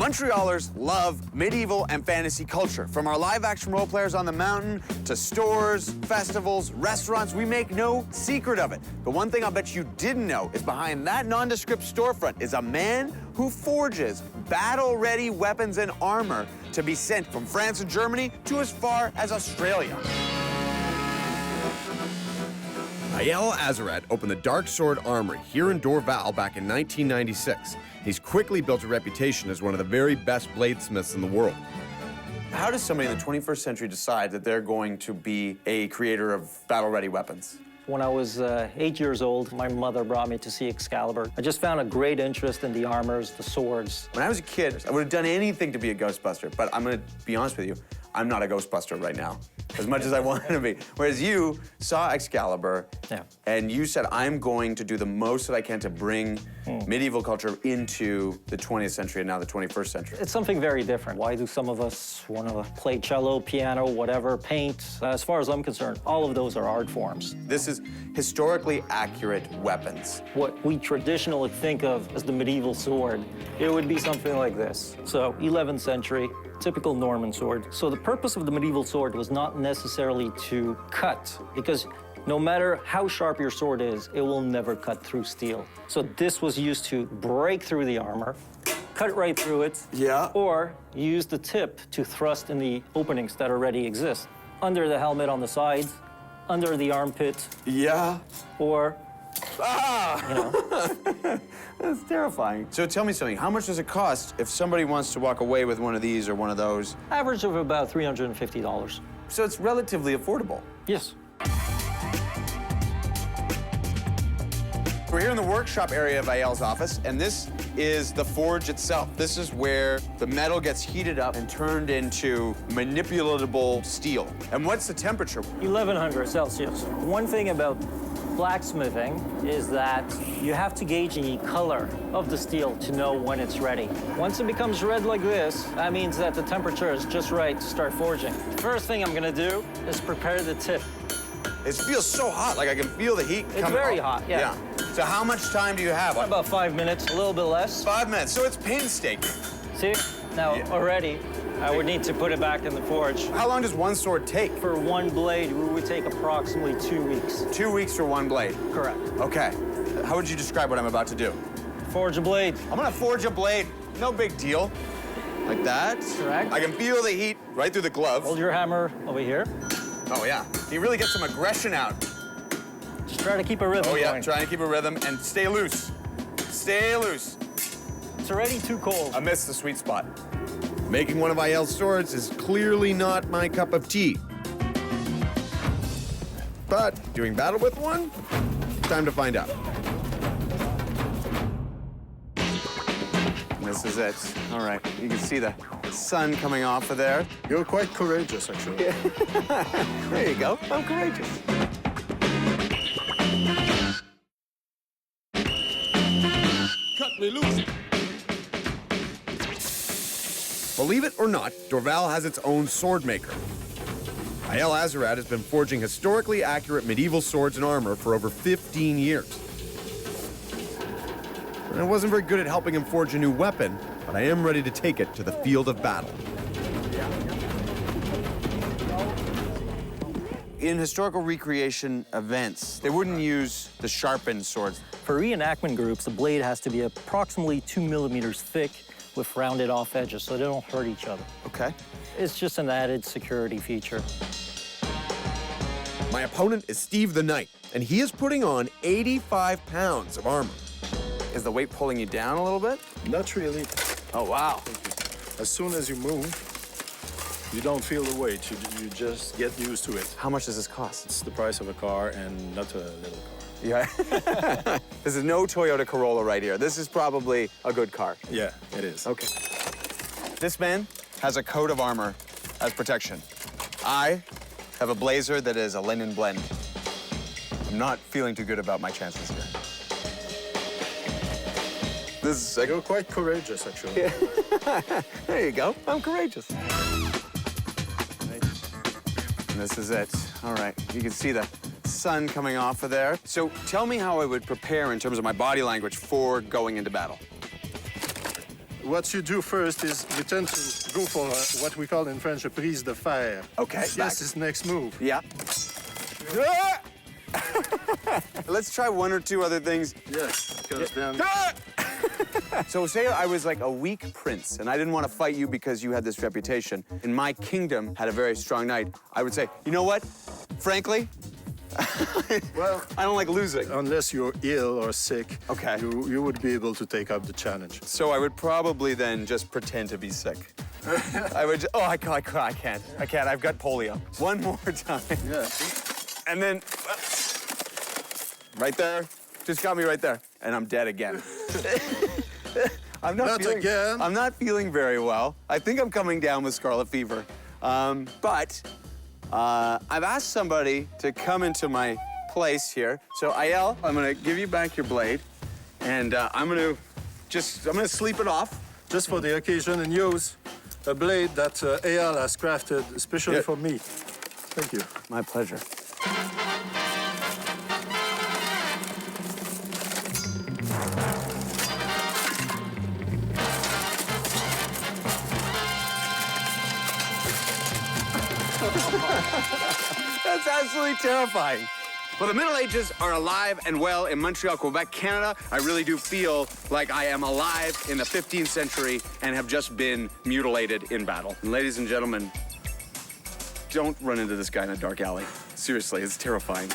Montrealers love medieval and fantasy culture. From our live-action role players on the mountain to stores, festivals, restaurants, we make no secret of it. But one thing I'll bet you didn't know is behind that nondescript storefront is a man who forges battle-ready weapons and armor to be sent from France and Germany to as far as Australia. Aiel Azarat opened the Dark Sword Armory here in Dorval back in 1996. He's quickly built a reputation as one of the very best bladesmiths in the world. How does somebody in the 21st century decide that they're going to be a creator of battle-ready weapons? When I was 8 years old, my mother brought me to see Excalibur. I just found a great interest in the armors, the swords. When I was a kid, I would have done anything to be a Ghostbuster, but I'm gonna be honest with you, I'm not a Ghostbuster right now, as much as I wanted to be. Whereas you saw Excalibur, and you said, I'm going to do the most that I can to bring medieval culture into the 20th century and now the 21st century. It's something very different. Why do some of us want to play cello, piano, whatever, paint? As far as I'm concerned, all of those are art forms. This is historically accurate weapons. What we traditionally think of as the medieval sword, it would be something like this. So, 11th century, typical Norman sword. So the purpose of the medieval sword was not necessarily to cut, because no matter how sharp your sword is, it will never cut through steel. So this was used to break through the armor, cut right through it, or use the tip to thrust in the openings that already exist. Under the helmet on the sides, under the armpit, or, you know. That's terrifying. So tell me something, how much does it cost if somebody wants to walk away with one of these or one of those? Average of about $350. So it's relatively affordable. Yes. We're here in the workshop area of Aiel's office, and this is the forge itself. This is where the metal gets heated up and turned into manipulatable steel. And what's the temperature? 1100 Celsius. One thing about blacksmithing is that you have to gauge the color of the steel to know when it's ready. Once it becomes red like this, that means that the temperature is just right to start forging. First thing I'm gonna do is prepare the tip. It feels so hot, like I can feel the heat coming. It's very hot, yeah. So how much time do you have? About 5 minutes, a little bit less. 5 minutes, so it's painstaking. See? Now, already, I would need to put it back in the forge. How long does one sword take? For one blade, it would take approximately 2 weeks. 2 weeks for one blade? Correct. Okay. How would you describe what I'm about to do? Forge a blade. I'm gonna forge a blade. No big deal. Like that. Correct. I can feel the heat right through the glove. Hold your hammer over here. Oh, yeah. You really get some aggression out. Just try to keep a rhythm going. Trying to keep a rhythm and stay loose. Stay loose. It's already too cold. I missed the sweet spot. Making one of Aiel's swords is clearly not my cup of tea. But doing battle with one? Time to find out. This is it. All right, you can see the sun coming off of there. You're quite courageous, actually. There you go. I'm courageous. Cut me loose. Believe it or not, Dorval has its own sword maker. Aiel Azarat has been forging historically accurate medieval swords and armor for over 15 years. And I wasn't very good at helping him forge a new weapon, but I am ready to take it to the field of battle. In historical recreation events, they wouldn't use the sharpened swords. For reenactment groups, the blade has to be approximately 2 millimeters thick with rounded off edges so they don't hurt each other. Okay. It's just an added security feature. My opponent is Steve the Knight, and he is putting on 85 pounds of armor. Is the weight pulling you down a little bit? Not really. Oh, wow. As soon as you move, you don't feel the weight. You just get used to it. How much does this cost? It's the price of a car and not a little car. Yeah. This is no Toyota Corolla right here. This is probably a good car. Yeah, it is. Okay. This man has a coat of armor as protection. I have a blazer that is a linen blend. I'm not feeling too good about my chances here. This is You're quite courageous, actually. There you go. I'm courageous. And this is it. All right. You can see the sun coming off of there. So tell me how I would prepare in terms of my body language for going into battle. what you do first is you tend to go for what we call in French a prise de fer. Okay, Yes, back. this next move. Yeah. Let's try one or two other things. Yes, because then... So say I was like a weak prince and I didn't want to fight you because you had this reputation and my kingdom had a very strong knight. I would say, you know what? Frankly, Well, I don't like losing. unless you're ill or sick, Okay. you would be able to take up the challenge. So I would probably then just pretend to be sick. I would, oh, I can't. I've got polio. One more time. Yeah. And then, right there, just got me right there. And I'm dead again. I'm Not feeling, again. I'm not feeling very well. I think I'm coming down with scarlet fever. But I've asked somebody to come into my place here. So Ayel, I'm gonna give you back your blade. And I'm gonna sleep it off. Just for the occasion, and use a blade that Eyal has crafted especially Yeah. for me. Thank you. My pleasure. That's absolutely terrifying. Well, the Middle Ages are alive and well in Montreal, Quebec, Canada. I really do feel like I am alive in the 15th century and have just been mutilated in battle. And ladies and gentlemen, don't run into this guy in a dark alley. Seriously, it's terrifying.